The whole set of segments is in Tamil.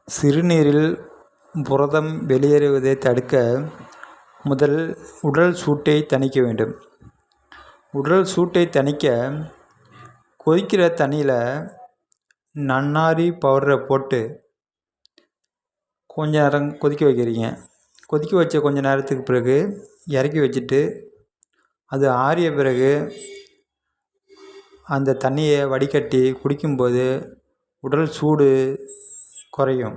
சிறுநீரில் புரதம் வெளியேறுவதைத் தடுக்க முதல் உடல் சூட்டை தணிக்க வேண்டும். உடல் சூட்டை தணிக்க கொதிக்கிற தண்ணியில் நன்னாரி பவுடரை போட்டு கொஞ்ச நேரம் கொதிக்க வைக்கிறீங்க. கொதிக்க வச்ச கொஞ்ச நேரத்துக்கு பிறகு இறக்கி வச்சுட்டு அது ஆறிய பிறகு அந்த தண்ணியை வடிகட்டி குடிக்கும்போது உடல் சூடு குறையும்.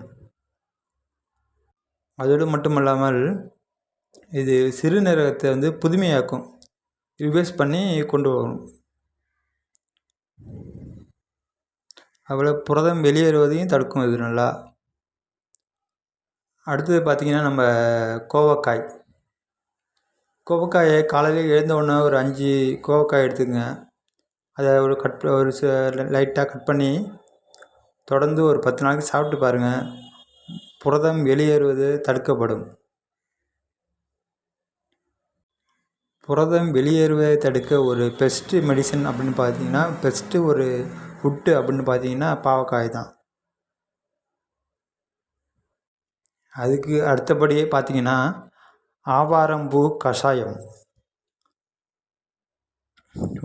அதோடு மட்டுமல்லாமல் இது சிறுநீரகத்தை புதுமையாக்கும், ரிவர்ஸ் பண்ணி கொண்டு வரும். அவ்வளோ புரதம் வெளியேறுவதையும் தடுக்கும் இது நல்லா. அடுத்தது பார்த்திங்கன்னா நம்ம கோவக்காயை காலையில் எழுந்தவுடனே ஒரு 5 கோவக்காய் எடுத்துக்கங்க. அதை ஒரு லைட்டாக கட் பண்ணி தொடர்ந்து ஒரு 10 நாளைக்கு சாப்பிட்டு பாருங்கள். புரதம் வெளியேறுவது தடுக்கப்படும். புரதம் வெளியேறுவதை தடுக்க ஒரு பெஸ்ட்டு மெடிசன் அப்படின்னு பார்த்தீங்கன்னா, பெஸ்ட்டு ஒரு ஃபுட்டு அப்படின்னு பார்த்தீங்கன்னா பாவக்காய் தான். அதுக்கு அடுத்தபடியே பார்த்தீங்கன்னா ஆவாரம்பூ கஷாயம்.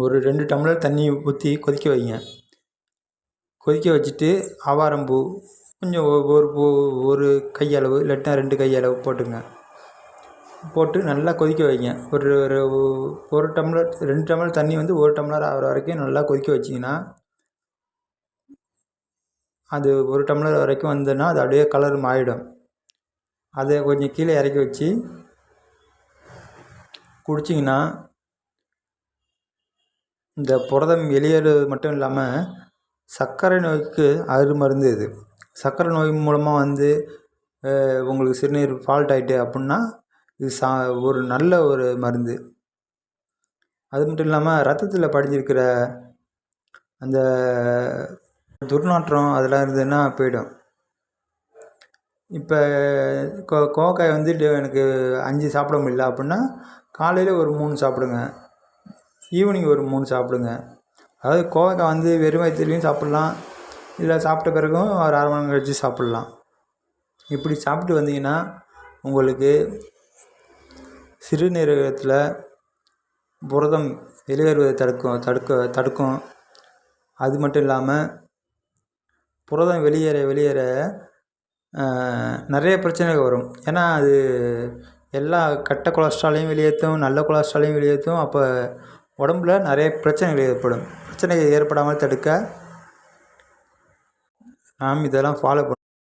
ஒரு 2 டம்ளர் தண்ணி ஊற்றி கொதிக்க வைங்க. கொதிக்க வச்சுட்டு ஆவாரம்பூ கொஞ்சம் ஒரு கையளவு இல்லாட்டினா 2 கையளவு போட்டுங்க. போட்டு நல்லா கொதிக்க வைங்க. ஒரு டம்ளர் 2 டம்ளர் தண்ணி 1 டம்ளர் ஆகிற வரைக்கும் நல்லா கொதிக்க வச்சிங்கன்னா, அது 1 டம்ளர் வரைக்கும் வந்ததுன்னா அது அப்படியே கலர் மாறிடும். அதை கொஞ்சம் கீழே இறக்கி வச்சு குடிச்சிங்கன்னா இந்த புரதம் வெளியேறுவது மட்டும் இல்லாமல் சர்க்கரை நோய்க்கு அருமருந்து இது. சர்க்கரை நோய் மூலமாக உங்களுக்கு சிறுநீர் ஃபால்ட் ஆகிட்டு அப்படின்னா இது ஒரு நல்ல ஒரு மருந்து. அது மட்டும் இல்லாமல் ரத்தத்தில் படிஞ்சிருக்கிற அந்த துர்நாற்றம் அதெல்லாம் இருந்ததுன்னா போயிடும். இப்போ கோவக்காய் எனக்கு 5 சாப்பிட முடியல அப்படின்னா காலையில் ஒரு 3 சாப்பிடுங்க, ஈவினிங் ஒரு 3 சாப்பிடுங்க. அதாவது கோவக்காய் வெறும் வயிற்றுலையும் சாப்பிட்லாம், இல்லை சாப்பிட்ட பிறகும் ஒரு அரை மணி நேரம் கழித்து சாப்பிட்லாம். இப்படி சாப்பிட்டு வந்தீங்கன்னா உங்களுக்கு சிறுநீரகத்தில் புரதம் வெளியேறுவதை தடுக்கும். அது மட்டும் இல்லாமல் புரதம் வெளியேற நிறைய பிரச்சனைகள் வரும். ஏன்னா அது எல்லா கெட்ட கொலஸ்ட்ராலையும் வெளியேற்றும், நல்ல கொலஸ்ட்ராலையும் வெளியேற்றும். அப்போ உடம்புல நிறைய பிரச்சனைகள் ஏற்படும். பிரச்சனைகள் ஏற்படாமல் தடுக்க நாம் இதெல்லாம் ஃபாலோ